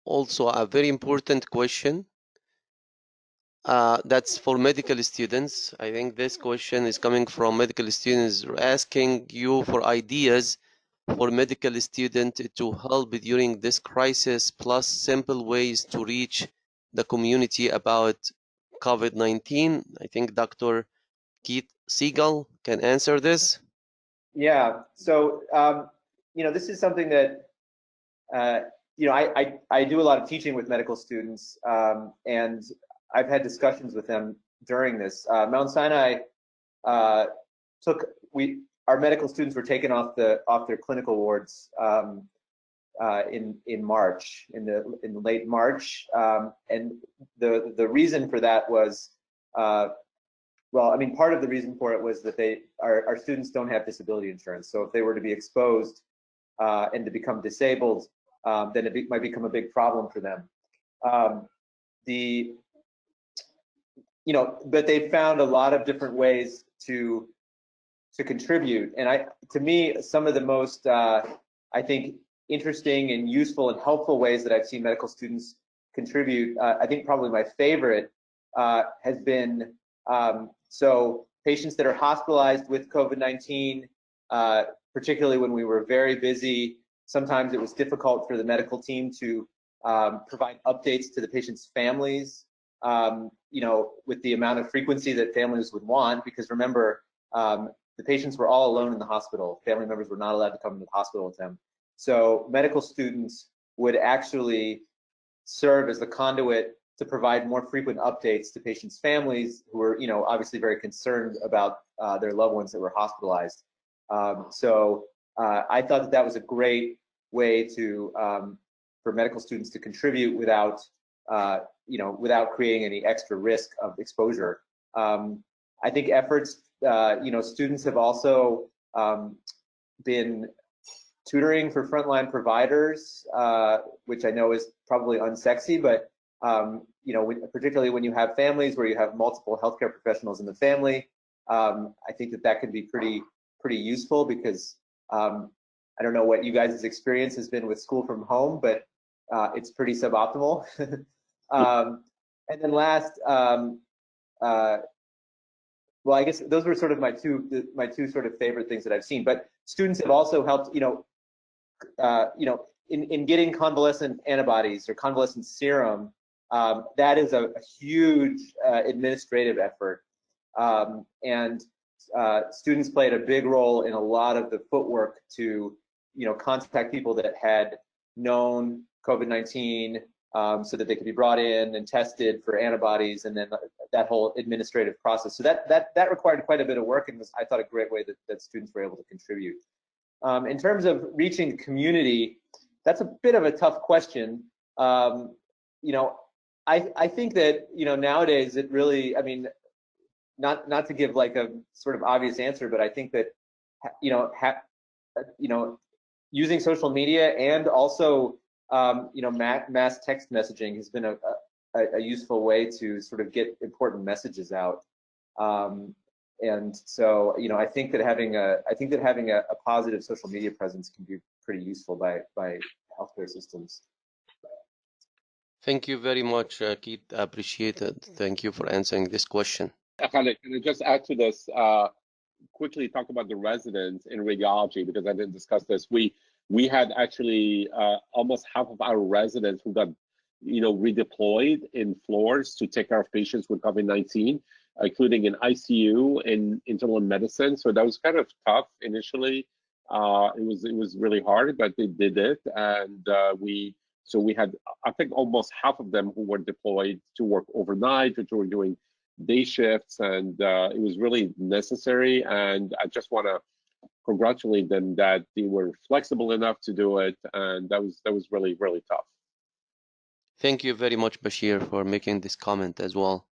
also a very important question. That's for medical students. I think this question is coming from medical students asking you for ideas for medical students to help during this crisis, plus simple ways to reach the community about COVID-19. I think Dr. Keith Siegel can answer this. Yeah. So, this is something that, I do a lot of teaching with medical students, and I've had discussions with them during this. Mount Sinai our medical students were taken off their clinical wards in March, in late March, and the reason for that was, part of the reason for it was that our students don't have disability insurance. So if they were to be exposed and to become disabled, then it might become a big problem for them. But they found a lot of different ways to contribute. And to me, some of the most, I think, interesting and useful and helpful ways that I've seen medical students contribute, I think probably my favorite has been, so patients that are hospitalized with COVID-19, particularly when we were very busy, sometimes it was difficult for the medical team to provide updates to the patient's families, with the amount of frequency that families would want, because remember, the patients were all alone in the hospital. Family members were not allowed to come to the hospital with them. So medical students would actually serve as the conduit to provide more frequent updates to patients' families who were, obviously very concerned about their loved ones that were hospitalized. So I thought that was a great way for medical students to contribute without creating any extra risk of exposure. I think efforts, students have also been tutoring for frontline providers, which I know is probably unsexy, but particularly when you have families where you have multiple healthcare professionals in the family, I think that can be pretty useful, because I don't know what you guys' experience has been with school from home, but it's pretty suboptimal. And then last, well, I guess those were sort of my two sort of favorite things that I've seen. But students have also helped, in getting convalescent antibodies or convalescent serum. That is a huge administrative effort, and students played a big role in a lot of the footwork to, contact people that had known COVID-19, so that they could be brought in and tested for antibodies, and then that whole administrative process. So that required quite a bit of work, and was, I thought, a great way that students were able to contribute. In terms of reaching the community, that's a bit of a tough question. I think that, nowadays it really, not to give like a sort of obvious answer, but I think that, using social media and also, mass text messaging has been a useful way to sort of get important messages out. And so, I think that having a positive social media presence can be pretty useful by healthcare systems. Thank you very much, Keith. Appreciate it. Thank you for answering this question. Khaled, can I just add to this? Quickly talk about the residents in radiology, because I didn't discuss this. We had actually almost half of our residents who got, redeployed in floors to take care of patients with COVID-19, including in ICU and internal medicine. So that was kind of tough initially. It was really hard, but they did it, and we had, I think, almost half of them who were deployed to work overnight, which were doing day shifts, and it was really necessary. And I just want to congratulate them that they were flexible enough to do it, and that was really, really tough. Thank you very much, Bashir, for making this comment as well.